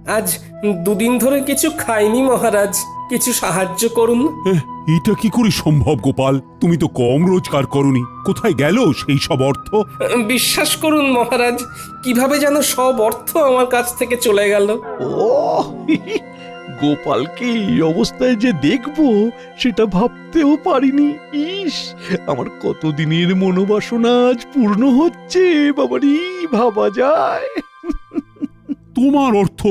আজ দুদিন ধরে কিছু খাইনি মহারাজ, কিছু সাহায্য করুন। এটা কি করে সম্ভব গোপাল? তুমি তো কম রোজগার করনি, কোথায় গেল সেই সব অর্থ? বিশ্বাস করুন মহারাজ, কিভাবে যেন সব অর্থ আমার কাছ থেকে চলে গেল। ও গোপালকে এই অবস্থায় যে দেখবো সেটা ভাবতেও পারিনি। ইস, আমার কতদিনের মনোবাসনা আজ পূর্ণ হচ্ছে। বাবারি, ভাবা যায়? তোমার অর্থ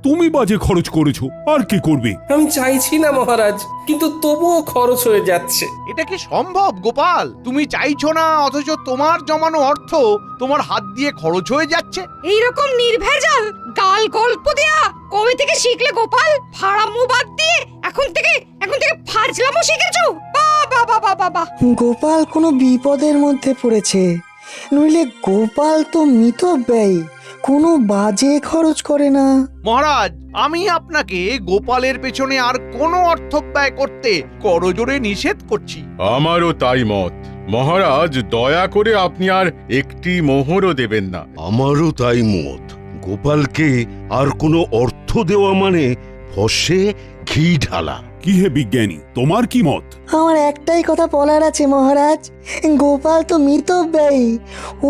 তুমি বাজে খরচ করেছো, আর কি করবে? আমি চাইছি না মহারাজ, কিন্তু তবুও খরচ হয়ে যাচ্ছে। এটা কি সম্ভব গোপাল? তুমি চাইছো না অথচ তোমার জমানো অর্থ তোমার হাত দিয়ে খরচ হয়ে যাচ্ছে। এইরকম নির্ভেজাল গাল গল্প দেয়া কবে থেকে শিখলে গোপাল? ফাড়ামো বাদ দিয়ে এখন থেকে ফাজলামো শিখেছো? বাবা বাবা বাবা! গোপাল কোনো বিপদের মধ্যে পড়েছে, নইলে গোপাল তো মিতব্যয়ী, কোনো বাজে খরচ করে না। মহারাজ, আমি আপনাকে গোপালের পেছনে আর কোনো অর্থ ব্যয় করতে করজোরে নিষেধ করছি। আমারও তাই মত মহারাজ, দয়া করে আপনি আর একটি মোহরও দেবেন না। আমারও তাই মত। গোপালকে আর কোনো অর্থ দেওয়া মানে ফসে ঘি ঢালা। কি হে বিজ্ঞানী, তোমার কি মত? আমার একটাই কথা বলার আছে মহারাজ, গোপাল তো মিতব্যয়ী,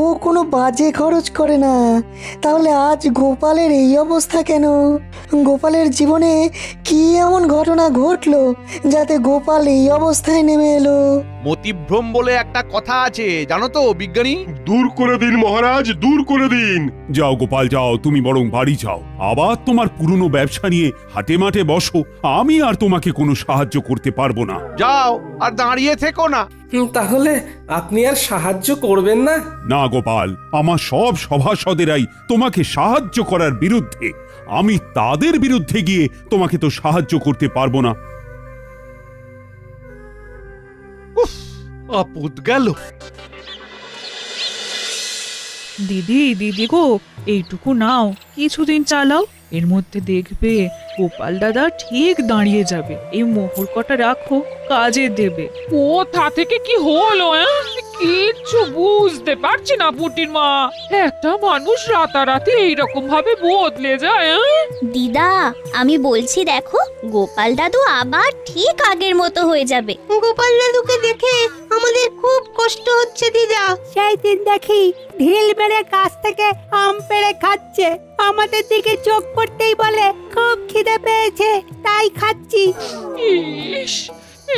ও কোনো বাজে খরচ করে না। তাহলে আজ গোপালের এই অবস্থা কেন? গোপালের জীবনে কি এমন ঘটনা ঘটলো যাতে গোপাল এই অবস্থায় নেমে এলো? মতিভ্রম বলে একটা কথা আছে, জানো তো বিজ্ঞানী? দূর করে দিন মহারাজ, দূর করে দিন। যাও গোপাল যাও, তুমি বরং বাড়ি যাও, আবার তোমার পুরনো ব্যবসা নিয়ে হাটে মাঠে বসো। আমি আর তোমাকে কোনো সাহায্য করতে পারবো না। যাও, আর দাঁড়িয়ে থেকো না। তাহলে আপনি আর সাহায্য করবেন না? না গোপাল, আমার সব সভাসদেরাই তোমাকে সাহায্য করার বিরুদ্ধে। আমি তাদের বিরুদ্ধে গিয়ে তোমাকে তো সাহায্য করতে পারবো না। আপদ গেল। দিদি দিদি গো, এইটুকু নাও, কিছুদিন চালাও, এর মধ্যে দেখবে গোপাল দাদা ঠিক দাঁড়িয়ে যাবে। এই মোহর কটা রাখো, কাজে দেবে। কোথা থেকে কি হলো? কিচ্ছু বুঝতে পারছি না পুটির মা। একটা মানুষ রাতারাতি এইরকম ভাবে বদলে যায়। দিদা, আমি বলছি দেখো, গোপাল দাদু আবার ঠিক আগের মতো হয়ে যাবে। গোপাল দাদুকে দেখে আমাদের খুব কষ্ট হচ্ছে দিদা। সেই দিন দেখি ঢিল মেরে গাছ থেকে আম পেড়ে খাচ্ছে, আমাদের দিকে চোখ পড়তেই বলে খুব খিদে পেয়েছে তাই খাচ্ছি। ইস,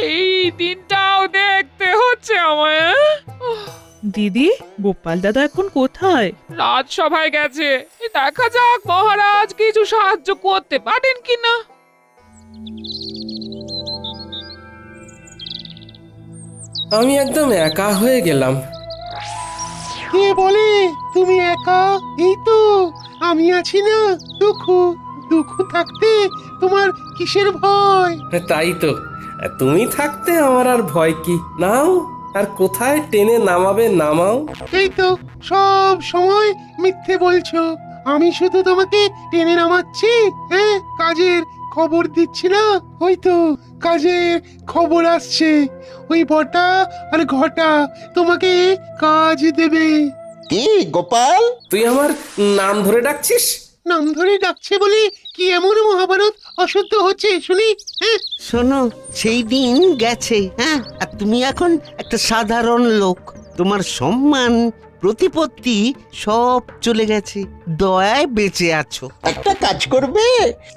এই দিনটাও দেখতে হচ্ছে আমায়। দিদি, গোপাল দাদা এখন কোথায়? রাজসভায় গেছে, দেখা যাক মহারাজ কিছু সাহায্য করতে পারেন কিনা। আমি একদম একা হয়ে গেলাম। কে বলে তুমি একা? এই তো আমি আছি না। দুঃখ দুঃখ থাকতে তোমার কিসের ভয়? তাই তো, তুমি থাকতে আমার আর ভয় কি? নাও, আর কোথায় টেনে নামাবে নামাও। এই তো সব সময় মিথ্যে বলছো। আমি শুধু তোমাকে টেনে নামাচ্ছি, হ্যাঁ, কাজের খবর দিচ্ছি না। ওই তো কাজের খবর আসছে, ওই বটা আর ঘটা তোমাকে কাজ দেবে। কি গোপাল? তুই আমার নাম ধরে ডাকছিস? নাম ধরে ডাকছে বলে কি এমন মহাভারত অশুদ্ধ হচ্ছে শুনি? হ্যাঁ, শোনো, সেই দিন গেছে, হ্যাঁ, আর তুমি এখন একটা সাধারণ লোক। তোমার সম্মান প্রতিপত্তি সব চলে গেছে, দয়ায় বেঁচে আছো। একটা কাজ করবে,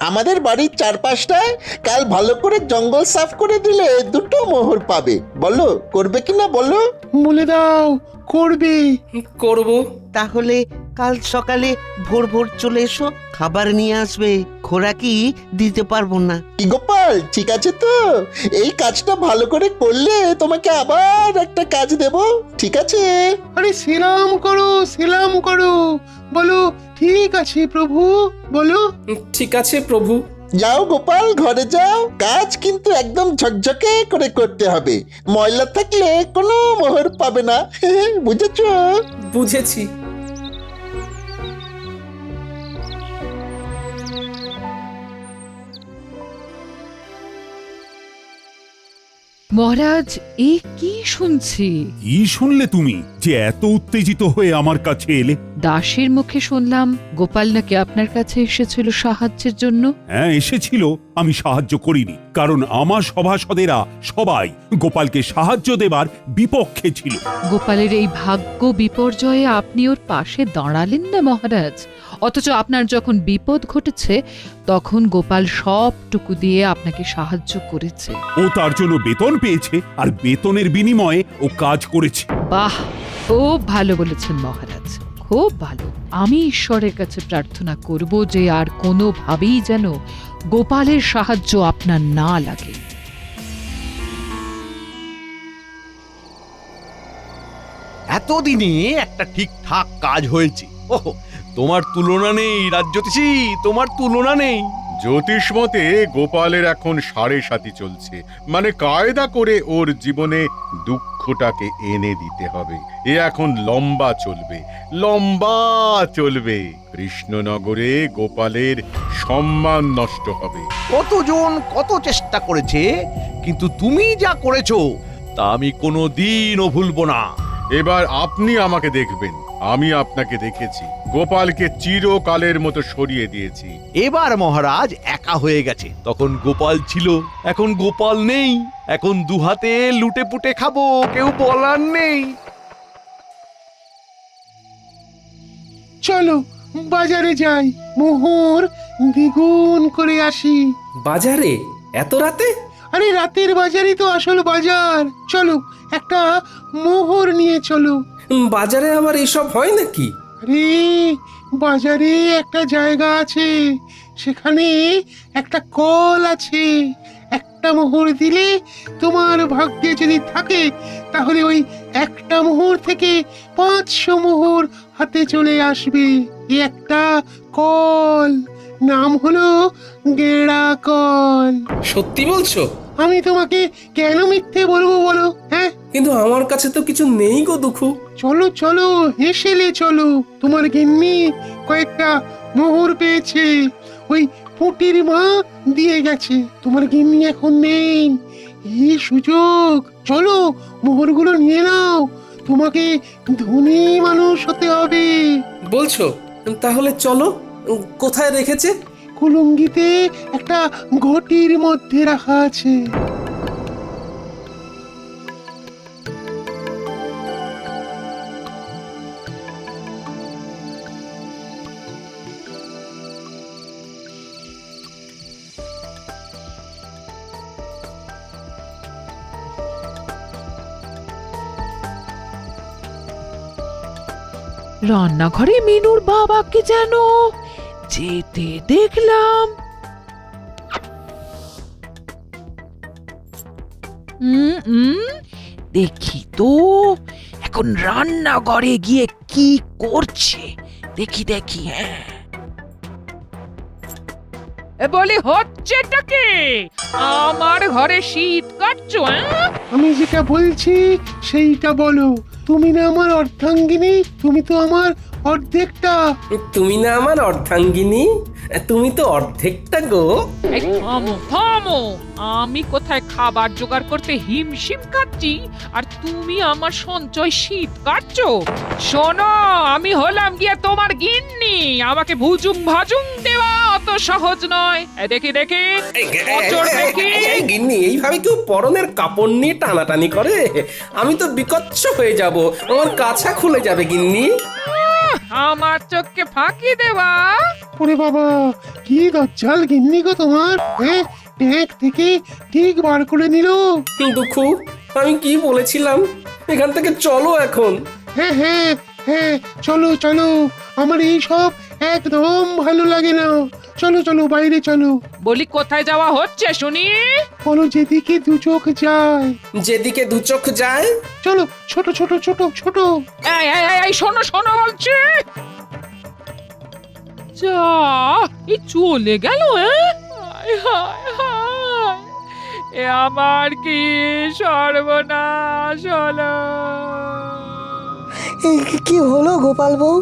আমাদের বাড়ির চারপাশটায় কাল ভালো করে জঙ্গল সাফ করে দিলে দুটো মোহর পাবে। বলো করবে কিনা বলো? বলে দাও করবে। করব। তাহলে কাল সকালে ভোর ভোর চলে এসো, খাবার নিয়ে আসবে, খোরাকি দিতে পারবো না। কি গোপাল, ঠিক আছে তো? এই কাজটা ভালো করে করলে তোমাকে আবার একটা কাজ দেব, ঠিক আছে? আরে সেলাম করো, সেলাম করো, বলো ঠিক আছে প্রভু, বলো ঠিক আছে প্রভু। যাও গোপাল, ঘরে যাও। কাজ কিন্তু একদম ঝকঝকে করে করতে হবে, ময়লা থাকলে কোনো মোহর পাবে না। বুঝেছো? বুঝেছি। মহারাজ এ কি শুনছি? কি শুনলে তুমি যে এত উত্তেজিত হয়ে আমার কাছে এলে? দাসের মুখে শুনলাম গোপাল নাকি আপনার কাছে এসেছিল সাহায্যের জন্য। হ্যাঁ এসেছিল, আমি সাহায্য করিনি, কারণ আমার সভাসদেরা সবাই গোপালকে সাহায্য দেবার বিপক্ষে ছিল। গোপালের এই ভাগ্য বিপর্যয়ে আপনি ওর পাশে দাঁড়ালেন না মহারাজ, অথচ আপনার যখন বিপদ ঘটেছে তখন গোপাল সবটুকু দিয়ে আপনাকে সাহায্য করেছে। ও তার জন্য বেতন পেয়েছে, আর বেতনের বিনিময়ে ও কাজ করেছে। বাহ, খুব ভালো বলেছেন মহারাজ, খুব ভালো। আমি ঈশ্বরের কাছে প্রার্থনা করব যে আর কোনোভাবেই যেন গোপালের সাহায্য আপনার না লাগে। এতদিনে একটা ঠিকঠাক কাজ হয়েছে। ওহ, তোমার তুলনা নেই রাজ্যতীষী, তোমার তুলনা নেই। জ্যোতিষ মতে গোপালের এখন 7.5 চলছে, মানে কায়দা করে ওর জীবনে দুঃখটাকে এনে দিতে হবে। এ এখন লম্বা চলবে, লম্বা চলবে। কৃষ্ণনগরে গোপালের সম্মান নষ্ট হবে। কতজন কত চেষ্টা করেছে, কিন্তু তুমি যা করেছো তা আমি কোনোদিনও ভুলবো না। এবার আপনি আমাকে দেখবেন, আমি আপনাকে দেখেছি। গোপালকে চিরকালের মতো সরিয়ে দিয়েছি। এবার মহারাজ একা হয়ে গেছে, তখন গোপাল ছিল, এখন গোপাল নেই। এখন দুহাতে লুটে পুটে খাবো, কেউ বলার নেই। চলো বাজারে যাই, মোহর দ্বিগুণ করে আসি। বাজারে এত রাতে? আরে রাতের বাজারই তো আসল বাজার। চলো একটা মোহর নিয়ে চলো। বাজারে আবার এসব হয় নাকি? আরে বাজারে একটা জায়গা আছে, সেখানে একটা কল আছে। একটা মোহর দিলে তোমার ভাগ্যে যদি থাকে তাহলে ওই একটা মোহর থেকে 500 মোহর হাতে চলে আসবে। এই একটা কল, নাম হলো গেঁড়া কল। সত্যি বলছো? আমি তোমাকে কেন মিথ্যে বলবো বলো? হ্যাঁ, কিন্তু আমার কাছে তো কিছু নেই গো দুঃখু। চলো চলো হেসেলে চলো। তোমার গিন্নি কয়েকটা মোহর পেয়েছে, ওই পুটির মা দিয়ে গেছে। তোমার গিন্নি এখন নেই, এই সুযোগ। চলো মোহরগুলো নিয়ে নাও, তোমাকে ধনী মানুষ হতে হবে। বলছো? তাহলে চলো। কোথায় রেখেছে? কুলুঙ্গিতে একটা ঘটির মধ্যে রাখা আছে। রান্নাঘরে মিনুর বাবাকে যেন যেতে দেখলাম। দেখি তো এখন রান্নাঘরে গিয়ে কি করছে, দেখি দেখি। হ্যাঁ, বলি হচ্ছেটা কি? আমার ঘরে শীত কাটছো? আমি যেটা বলছি সেইটা বলো। তুমি না আমার অর্ধাঙ্গিনী, তুমি তো আমার অর্ধেকটা। তুমি না আমার অর্ধাঙ্গিনী, তুমি তো অর্ধেকটা গো। এই থামো থামো, আমি কোথায় খাবার জোগাড় করতে হিমশিম খাচ্ছি আর তুমি আমার সঞ্চয় শীত কাটছো? শোনো, আমি হলাম গিয়ে তোমার গিন্নি, আমাকে ভুজুং ভাজুং দেওয়া অত সহজ নয়। দেখি দেখি গিন্নি, এইভাবে কেউ পরনের কাপড় নিয়ে টানাটানি করে? আমি তো বিকচ্ছ হয়ে যাব, আমার কাছা খুলে যাবে গিন্নি। আমার চোখকে ফাঁকি দেওয়া? ওরে বাবা, কি দজ্জাল গিন্নি গো তোমার। হ্যাঁ, ট্যাঙ্ক থেকে ঠিক বার করে নিল। দুঃখু, আমি কি বলেছিলাম? এখান থেকে চলো এখন। হ্যাঁ হ্যাঁ হ্যাঁ, চলো চলো। আমার এই সব একদম ভালো লাগে না। চলো চলো বাইরে চলো। বলি কোথায় যাওয়া হচ্ছে শুনি? বলো যেদিকে দু চোখ যায়। যেদিকে দু চোখ যায়? চলো, ছোট ছোট ছোট ছোট। এই শোনো শোনো বলছি। যা, এই চলে গেল। এ আমার কি সর্বনাশ হলো। কি হলো গোপাল বউ?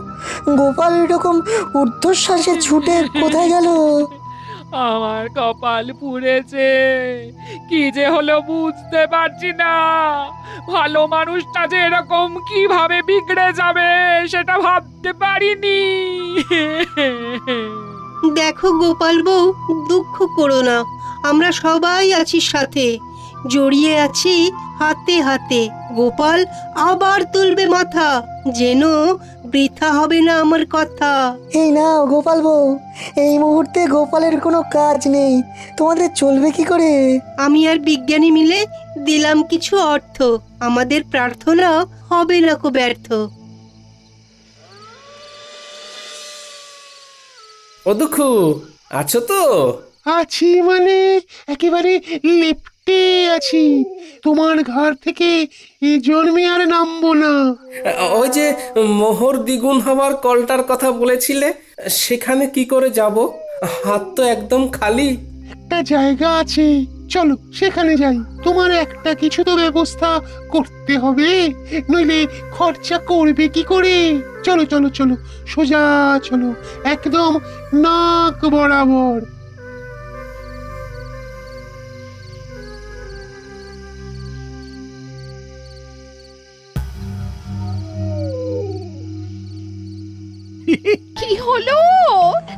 গোপাল এরকম ঊর্ধ্বশ্বাসে ছুটে কোথায় গেল? আমার কপাল পুড়েছে, কি যে হলো বুঝতে পারছি না। ভালো মানুষটা যে এরকম কিভাবে বিগড়ে যাবে সেটা ভাবতে পারিনি। দেখো গোপাল বউ, দুঃখ করো না, আমরা সবাই আছি সাথে, জড়িয়ে আছি হাতে হাতে। গোপাল আবার তুলবে মাথা, যেন বৃথা হবে না আমার কথা। এই নাও গোপাল বউ, এই মুহূর্তে গোপালের কোনো কাজ নেই, তোমাদের চলবে কি করে? আমি আর বিজ্ঞানী মিলে দিলাম কিছু অর্থ, আমাদের প্রার্থনা হবে না কো ব্যর্থ। ও দুঃখু, আছো তো? আছি মানে একেবারে লেপ্টে আছি, তোমার ঘর থেকে এ জন্মে আর নামবো না। ওই যে মোহর দ্বিগুণ হবার কলটার কথা বলেছিলে, সেখানে কি করে যাব? হাত তো একদম খালি। একটা জায়গা আছে, চলো সেখানে যাই। তোমার একটা কিছু তো ব্যবস্থা করতে হবে, নইলে খরচা করবে কি করে? চলো চলো চলো, সোজা চলো, একদম নাক বরাবর। কি হলো?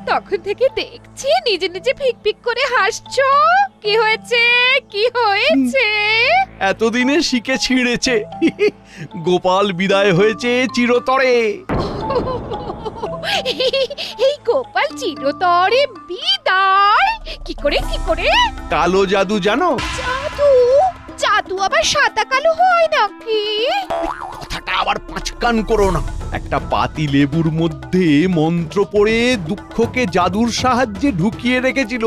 তখন থেকে দেখছি নিজে নিজে ফিক ফিক করে হাসছো। কি হয়েছে? কি হয়েছে? এতদিনে শিখে ছিঁড়েছে। গোপাল বিদায় হয়েছে চিরতরে। এই গোপাল চিরতরে বিদায়? কি করে কি করে? কালো জাদু জানো? জাদু? জাদু আবার সাদা কালো হয় নাকি? কথাটা আবার পাঁচকান করো না। একটা পাতি লেবুর মধ্যে মন্ত্র পড়ে দুঃখকে জাদুর সাহায্যে ঢুকিয়ে রেখেছিল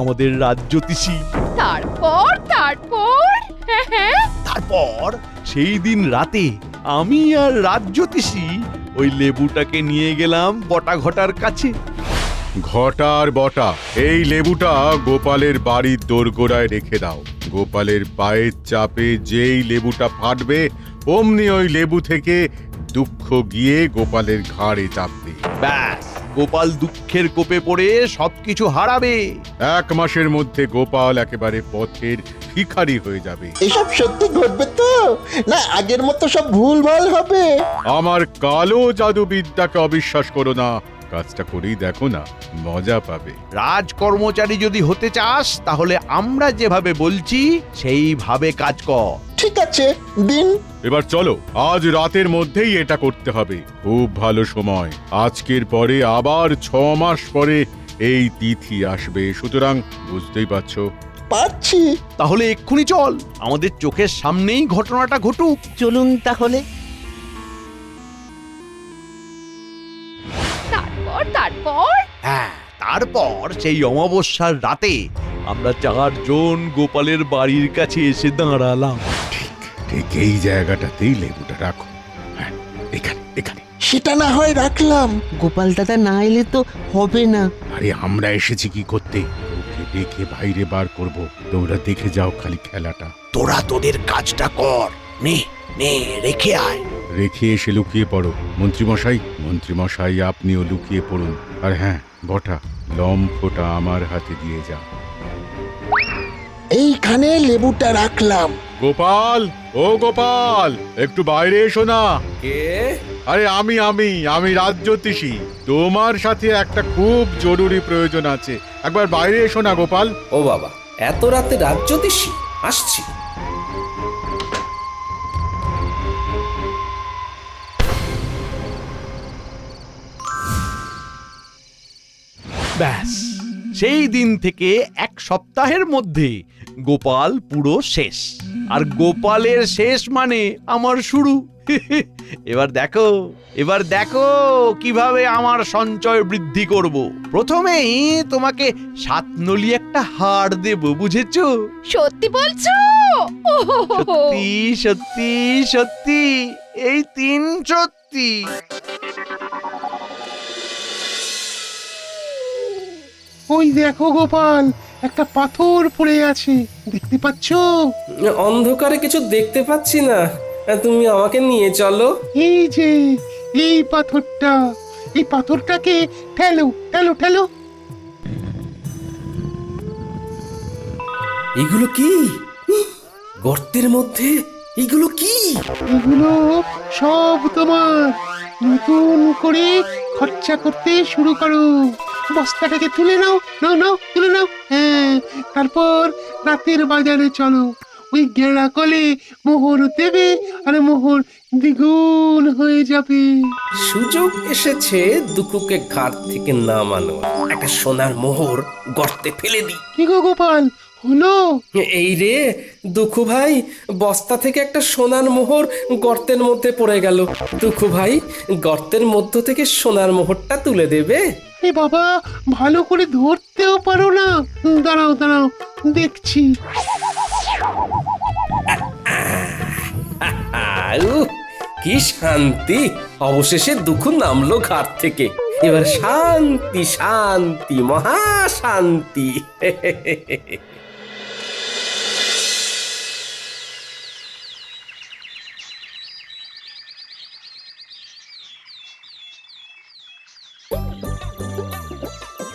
আমাদের রাজ্যতীষী। তারপর তারপর হ্যাঁ, তারপর সেই দিন রাতে আমি আর রাজ্যতীষী ওই লেবুটাকে নিয়ে গেলাম বটা ঘটার কাছে। ঘটার বটা, এই লেবুটা গোপালের বাড়ির দোরগোড়ায় রেখে দাও। গোপালের পায়ের চাপে যেই লেবুটা ফাটবে, অমনি ওই লেবু থেকে দুঃখ গিয়ে গোপালের ঘাড়ে চাপবে। ব্যাস, গোপাল দুঃখের কোপে পড়ে সবকিছু হারাবে। 1 মাসের মধ্যে গোপাল একেবারে পথের ভিখারি হয়ে যাবে। এসব সত্যি ঘটবে তো, না আগের মতো সব ভুলভাল হবে? আমার কালো জাদুবিদ্যাকে অবিশ্বাস করো না, কাজটা করেই দেখো না, মজা পাবে। রাজকর্মচারী যদি হতে চাস তাহলে আমরা যেভাবে বলছি সেইভাবে কাজ কর। ঠিক আছে, দিন। এবার চলো, আজ রাতের মধ্যেই এটা করতে হবে। খুব ভালো সময়, আজকের পরে আবার 6 মাস পরে এই তিথি আসবে, সুতরাং বুঝতেই পারছো। পাচ্ছি। তাহলে এক্ষুনি চল, আমাদের চোখের সামনেই ঘটনাটা ঘটুক। চলুন তাহলে। তারপর তারপর হ্যাঁ, তারপর সেই অমাবস্যার রাতে আমরা 4 জন গোপালের বাড়ির কাছে এসে দাঁড়ালাম। ঠিক এই জায়গাটাতেই লেবুটা রাখো। হ্যাঁ, এখানে এখানে। সেটা না হয় রাখলাম। গোপাল দাদা না এলে তো হবে না। আরে আমরা এসেছি কি করতে? ওকে দেখে বাইরে বার করব, তোমরা দেখে যাও খালি খেলাটা। তোরা তোদের কাজটা কর, নে নে রেখে আয়। রেখে এসে লুকিয়ে পড়ো। মন্ত্রীমশাই আপনিও লুকিয়ে পড়ুন। আর হ্যাঁ বটা, লম্ফটা আমার হাতে দিয়ে যা। এইখানে লেবুটা রাখলাম। গোপাল, ও গোপাল, একটু বাইরে এসো না। কে? আরে আমি রাজ্যতীষী। তোমার সাথে একটা খুব জরুরি প্রয়োজন আছে, একবার বাইরে এসো না গোপাল। ও বাবা, এত রাতে রাজ্যতীষী? আসছি। ব্যাস, সেই দিন থেকে 1 সপ্তাহের মধ্যে গোপাল পুরো শেষ। আর গোপালের শেষ মানে আমার শুরু। এবার দেখো কিভাবে আমার সঞ্চয় বৃদ্ধি করব। প্রথমেই তোমাকে 7 নলি একটা হার দেব, বুঝেছো? সত্যি বলছো? সত্যি সত্যি সত্যি, এই 3 সত্যি। ওই দেখো গোপাল, একটা পাথর পড়ে আছে, দেখতে পাচ্ছো? অন্ধকারে কিছু দেখতে পাচ্ছি না, তুমি আমাকে নিয়ে চলো। এই যে এই পাথরটা, এই পাথরটাকে ঠেলো ঠেলো ঠেলো। এগুলো কি? গর্তের মধ্যে এগুলো কি? এগুলো সব তোমার। নতুন করে খরচা করতে শুরু করো। বস্তাটাকে তুলে নাও, নাও নাও, তুলে নাও। হ্যাঁ, তারপর রাতের বাজারে চলো। ওই গেঁড়া কলে মোহর দেবে, আর মোহর দ্বিগুণ হয়ে যাবে। সুযোগ এসেছে দুকুকে ঘাট থেকে নামানো। একটা সোনার মোহর গর্তে ফেলে দিই। কি গো গোপাল, হলো? এই রে দুঃখু ভাই, বস্তা থেকে একটা সোনার মোহর গর্তের মধ্যে পড়ে গেল। দুঃখু ভাই, গর্তের মধ্য থেকে সোনার মোহরটা তুলে দেবে? এ বাবা, ভালো করে ধরতেও পারো না। দাঁড়াও দাঁড়াও, দেখছি। উহ, কি শান্তি! অবশেষে দুঃখু নামলো ঘাট থেকে। এবার শান্তি শান্তি, মহা শান্তি।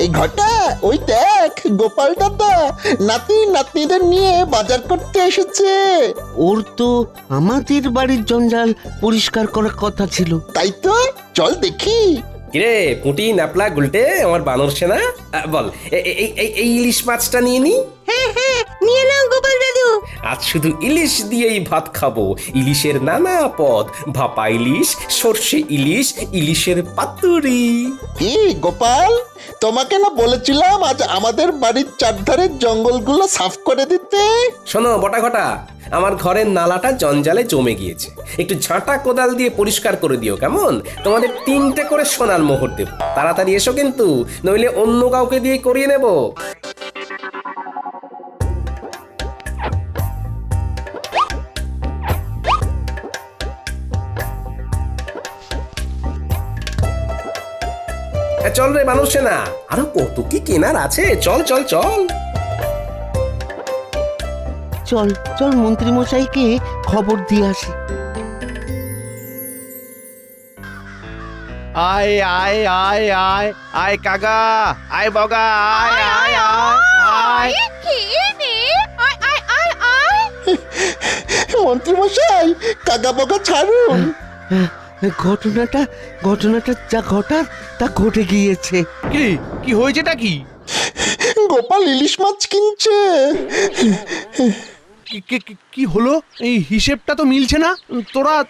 এই ঘটা, ওই দেখ গোপাল দাদা নাতি নাতনিদের নিয়ে বাজার করতে এসেছে। ওর তো আমাদের বাড়ির জঞ্জাল পরিষ্কার করার কথা ছিল। তাই তো, চল দেখি। কিরে পুঁটি, ন্যাপলা, গুলটে, আমার বানর সেনা, বল এই ইলিশ মাছটা নিয়ে নি। হ্যাঁ হ্যাঁ, নিয়ে নাও গোপাল দাদু। আজ শুধু ইলিশ দিয়েই ভাত খাবো। ইলিশের নানা পদ, ভাপা ইলিশ, সর্ষে ইলিশ, ইলিশের পাতুরি। কি গোপাল, তোমাকে না বলেছিলাম আজ আমাদের বাড়ির চারধারের জঙ্গলগুলো সাফ করে দিতে? শোনো বটা ঘটা, আমার ঘরের নালাটা জঞ্জালে জমে গিয়েছে। একটু ঝাঁটা কোদাল দিয়ে পরিষ্কার করে দিও কেমন? তোমাদের 3টে করে সোনার মোহর দেব। তাড়াতাড়ি এসো কিন্তু, নইলে অন্য কাউকে দিয়ে করিয়ে নেব। চল রে মানুষ সেনা, আরো কত কি কেনার আছে। চল চল চল। চল চল মন্ত্রী মশাইকে খবর দিয়ে আসি। আয় আয় আয় আয় আয় কাকা, আয় বগা, আয় আয় আয় আয়। মন্ত্রী মশাই, কাকা বকা ছাড়ুন। ঘটনাটা যা ঘটার তা ঘটে গিয়েছে। কি হয়েছেটা কি? গোপাল ইলিশ মাছ কিনছে। কি হলো? এই হিসেবটা তো মিলছে না।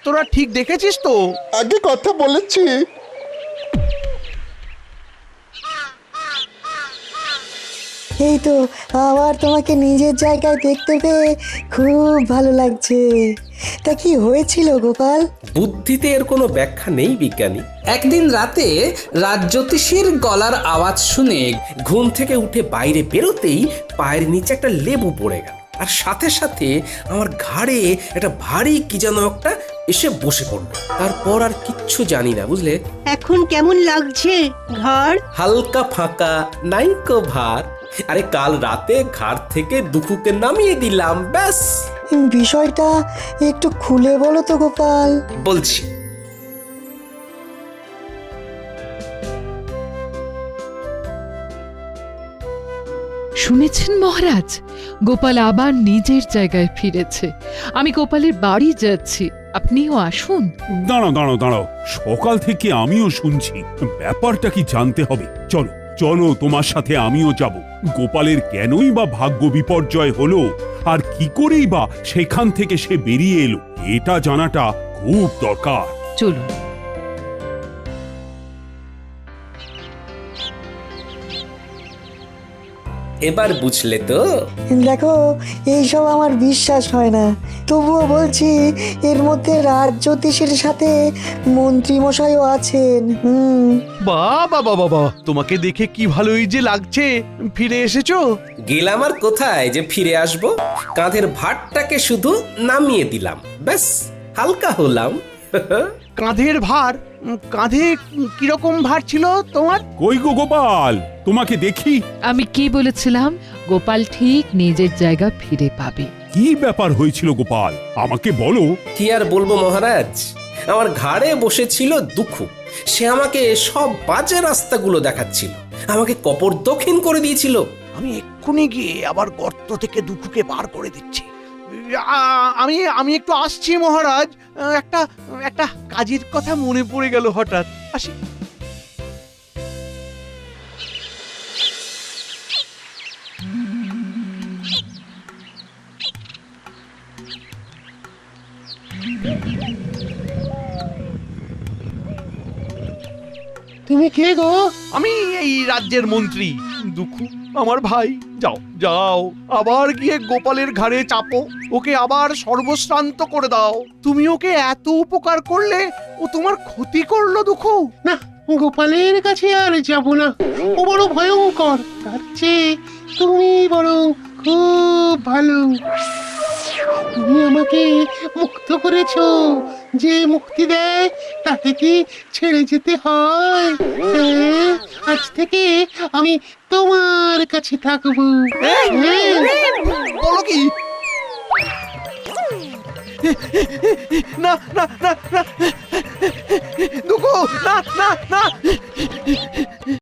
তোরা ঠিক দেখেছিস তো? আগে কথা বলেছি। এই তো, আবার তোমাকে নিজের জায়গায় দেখতে পেয়ে খুব ভালো লাগছে। তা কি হয়েছিল গোপাল? বুদ্ধিতে এর কোনো ব্যাখ্যা নেই বিজ্ঞানী। একদিন রাতে রাজ্যোতিষীর গলার আওয়াজ শুনে ঘুম থেকে উঠে বাইরে বেরোতেই পায়ের নিচে একটা লেবু পড়ে গেল, আর সাথে সাথে আমার ঘাড়ে একটা ভারী কি যেন একটা এসে বসে পড়লো। তারপর আর কিচ্ছু জানি না, বুঝলে? এখন কেমন লাগছে ঘর? হালকা ফাঁকা, নাইকো ভার। আরে কাল রাতে ঘাট থেকে দুঃখুকে নামিয়ে দিলাম, ব্যাস। বিষয়টা একটু খুলে বলো তো গোপাল। বলছি। শুনেছেন মহারাজ, গোপাল আবার নিজের জায়গায় ফিরেছে। আমি গোপালের বাড়ি যাচ্ছি, আপনিও আসুন। দাঁড়াও দাঁড়াও দাঁড়াও, সকাল থেকে আমিও শুনছি। ব্যাপারটা কি জানতে হবে। চলো চলো, তোমার সাথে আমিও যাব। গোপালের কেনই বা ভাগ্য বিপর্যয় হলো, আর কি করেই বা সেখান থেকে সে বেরিয়ে এলো, এটা জানাটা খুব দরকার। চলুন। এবার বুঝলে তো? দেখো, এইসব আমার বিশ্বাস হয় না, তবুও বলছি এর মধ্যে রাজ্যোতিষীর সাথে মন্ত্রী মশাইও আছেন। বাবা বাবা, তোমাকে দেখে কি ভালোই যে লাগছে। ফিরে এসেছো? গেলাম আর কোথায় যে ফিরে আসবো। কাঁধের ভারটাকে শুধু নামিয়ে দিলাম, ব্যাস, হালকা হলাম। কাঁধের ভার? কাঁধে কিরকম ভার ছিল তোমার? কই গো গোপাল, তোমাকে দেখি। আমি কি বলেছিলাম? গোপাল ঠিক নিজের জায়গা ফিরে পাবে। কি ব্যাপার হয়েছিল গোপাল, আমাকে বলো। কি আর বলবো মহারাজ, আমার ঘাড়ে বসেছিল দুঃখু। সে আমাকে সব বাজে রাস্তাগুলো দেখাচ্ছিল, আমাকে কপর দক্ষিণ করে দিয়েছিল। আমি এক্ষুনি গিয়ে আবার গর্ত থেকে দুঃখকে বার করে দিচ্ছি। আমি আমি একটু আসছি মহারাজ। একটা একটা কাজের কথা মনে পড়ে গেল হঠাৎ। আসি। তুমি কে গো? আমি এই রাজ্যের মন্ত্রী দুঃখু, আমার ভাই। যাও যাও, আবার গিয়ে গোপালের ঘাড়ে চাপো, ওকে আবার সর্বশ্রান্ত করে দাও। তুমি ওকে এত উপকার করলে, ও তোমার ক্ষতি করলো দুঃখু। না, গোপালের কাছে আর যাব না, ও বড় ভয়ঙ্কর। তার চেয়ে তুমি বরং খুব ভালো। তুমি আমাকে মুক্ত করেছো, যে মুক্তি দেয় তাকে কি ছেড়ে যেতে হয়? হ্যাঁ, আজ থেকে আমি তোমার কাছে থাকবো। হ্যাঁ। বলো কি? না না না না দুঃখু, না না না